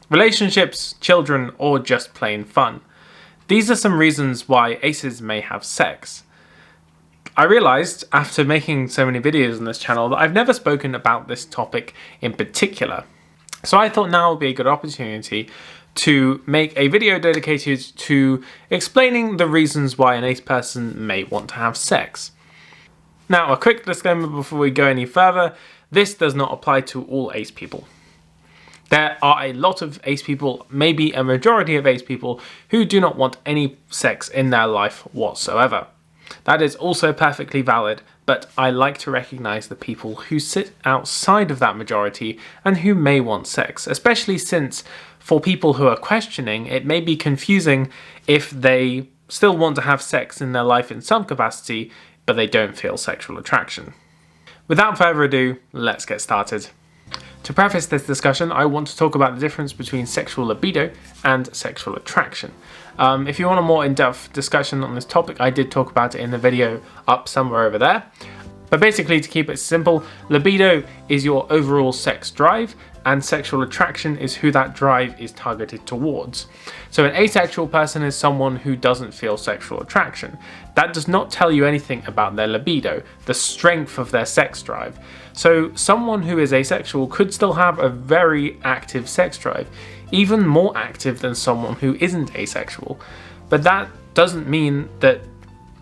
relationships, children, or just plain fun. These are some reasons why aces may have sex. I realised after making so many videos on this channel that I've never spoken about this topic in particular. So I thought now would be a good opportunity to make a video dedicated to explaining the reasons why an ace person may want to have sex. Now, a quick disclaimer before we go any further, this does not apply to all ace people. There are a lot of ace people, maybe a majority of ace people, who do not want any sex in their life whatsoever. That is also perfectly valid, but I like to recognise the people who sit outside of that majority and who may want sex, especially since for people who are questioning, it may be confusing if they still want to have sex in their life in some capacity, but they don't feel sexual attraction. Without further ado, let's get started. To preface this discussion, I want to talk about the difference between sexual libido and sexual attraction. If you want a more in-depth discussion on this topic, I did talk about it in the video up somewhere over there. But basically, to keep it simple, libido is your overall sex drive, and sexual attraction is who that drive is targeted towards. So an asexual person is someone who doesn't feel sexual attraction. That does not tell you anything about their libido, the strength of their sex drive. So someone who is asexual could still have a very active sex drive, even more active than someone who isn't asexual. But that doesn't mean that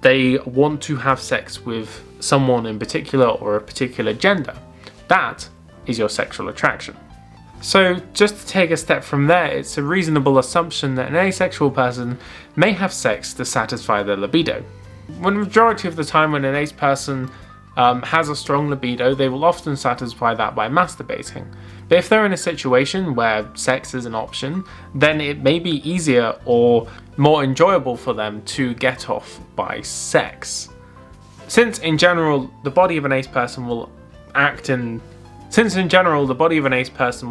they want to have sex with someone in particular or a particular gender. That is your sexual attraction. So just to take a step from there, it's a reasonable assumption that an asexual person may have sex to satisfy their libido. When the majority of the time when an ace person has a strong libido, they will often satisfy that by masturbating. But if they're in a situation where sex is an option, then it may be easier or more enjoyable for them to get off by sex. Since in general the body of an ace person will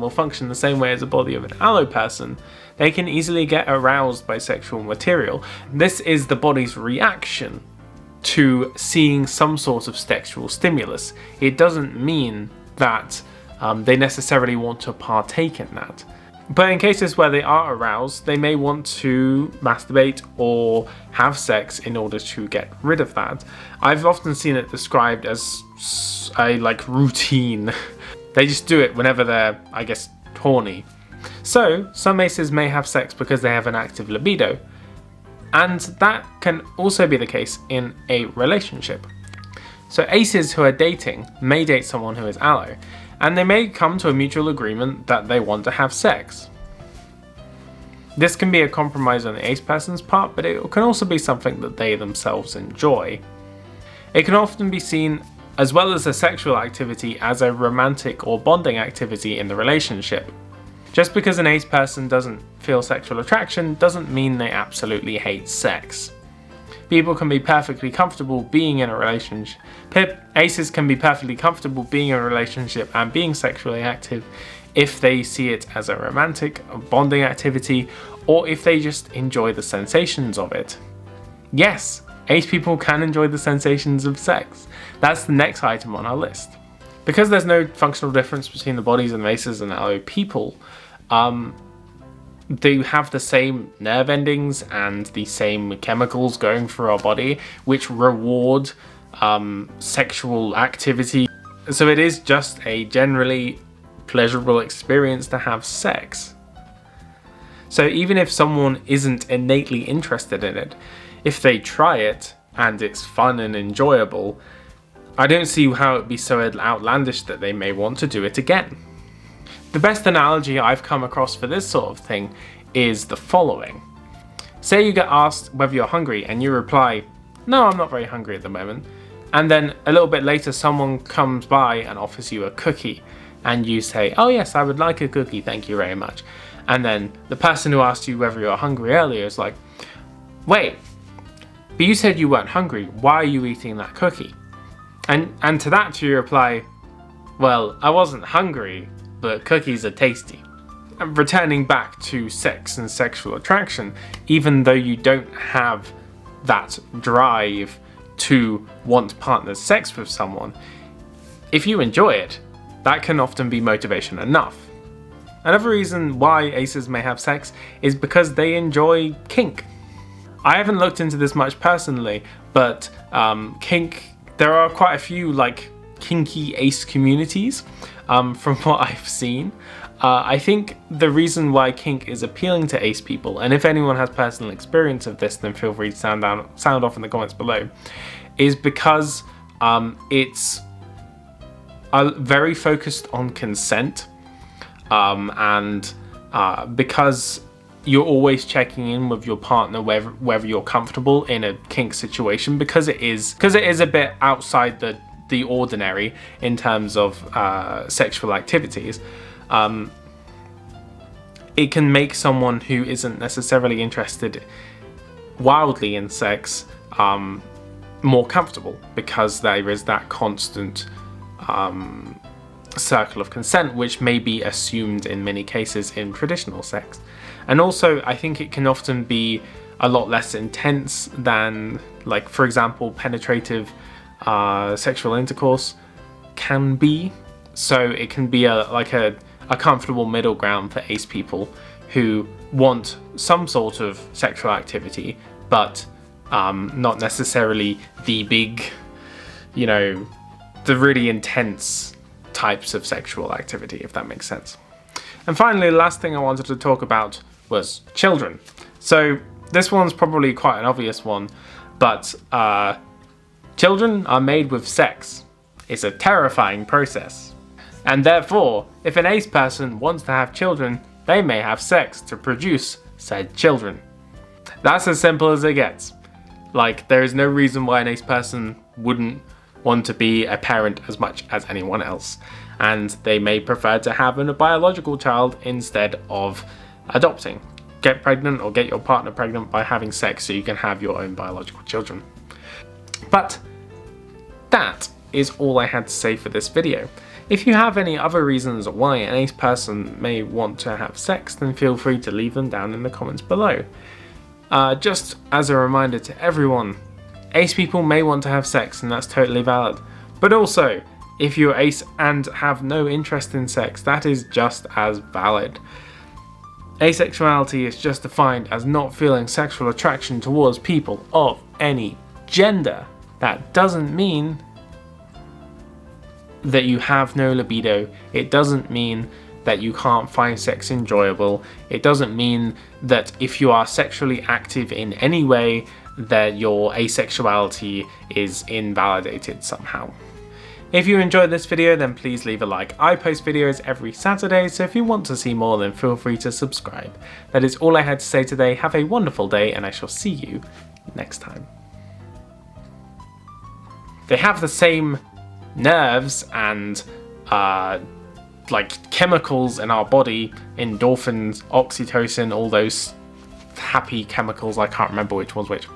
function the same way as the body of an allo person, they can easily get aroused by sexual material. This is the body's reaction to seeing some sort of sexual stimulus. It doesn't mean that they necessarily want to partake in that. But in cases where they are aroused, they may want to masturbate or have sex in order to get rid of that. I've often seen it described as a routine. They just do it whenever they're, I guess, horny. So some aces may have sex because they have an active libido, and that can also be the case in a relationship. So aces who are dating may date someone who is allo, and they may come to a mutual agreement that they want to have sex. This can be a compromise on the ace person's part, but it can also be something that they themselves enjoy. It can often be seen, as well as a sexual activity, as a romantic or bonding activity in the relationship. Just because an ace person doesn't feel sexual attraction doesn't mean they absolutely hate sex. People can be perfectly comfortable being in a relationship. Aces can be perfectly comfortable being in a relationship and being sexually active if they see it as a romantic bonding activity, or if they just enjoy the sensations of it. Yes, ace people can enjoy the sensations of sex. That's the next item on our list. Because there's no functional difference between the bodies of aces and allo people, they have the same nerve endings and the same chemicals going through our body which reward sexual activity. So it is just a generally pleasurable experience to have sex. So even if someone isn't innately interested in it, if they try it and it's fun and enjoyable, I don't see how it'd be so outlandish that they may want to do it again. The best analogy I've come across for this sort of thing is the following. Say you get asked whether you're hungry and you reply, "No, I'm not very hungry at the moment." And then a little bit later someone comes by and offers you a cookie and you say, "Oh yes, I would like a cookie, thank you very much." And then the person who asked you whether you're hungry earlier is like, "Wait, but you said you weren't hungry, why are you eating that cookie?" And to that you reply, "Well, I wasn't hungry, but cookies are tasty." And returning back to sex and sexual attraction, even though you don't have that drive to want partner sex with someone, if you enjoy it, that can often be motivation enough. Another reason why aces may have sex is because they enjoy kink. I haven't looked into this much personally, but there are quite a few like kinky ace communities from what I've seen. I think the reason why kink is appealing to ace people, and if anyone has personal experience of this, then feel free to sound off in the comments below, is because it's very focused on consent, and because you're always checking in with your partner whether you're comfortable in a kink situation, because it is a bit outside the ordinary in terms of sexual activities. It can make someone who isn't necessarily interested wildly in sex more comfortable, because there is that constant circle of consent, which may be assumed in many cases in traditional sex. And also, I think it can often be a lot less intense than, like, for example, penetrative sexual intercourse can be. So it can be a comfortable middle ground for ace people who want some sort of sexual activity, but not necessarily the big, the really intense types of sexual activity, if that makes sense. And finally, the last thing I wanted to talk about was children. So this one's probably quite an obvious one, but children are made with sex. It's a terrifying process. And therefore, if an ace person wants to have children, they may have sex to produce said children. That's as simple as it gets. Like, there is no reason why an ace person wouldn't want to be a parent as much as anyone else, and they may prefer to have a biological child instead of adopting. Get pregnant or get your partner pregnant by having sex so you can have your own biological children. But that is all I had to say for this video. If you have any other reasons why an ace person may want to have sex, then feel free to leave them down in the comments below. Just as a reminder to everyone, ace people may want to have sex, and that's totally valid. But also, if you're ace and have no interest in sex, that is just as valid. Asexuality is just defined as not feeling sexual attraction towards people of any gender. That doesn't mean that you have no libido. It doesn't mean that you can't find sex enjoyable. It doesn't mean that if you are sexually active in any way, that your asexuality is invalidated somehow. If you enjoyed this video, then please leave a like. I post videos every Saturday, so if you want to see more, then feel free to subscribe. That is all I had to say today. Have a wonderful day, and I shall see you next time. They have the same nerves and like chemicals in our body, endorphins, oxytocin, all those happy chemicals. I can't remember which one's which.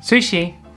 Sushi.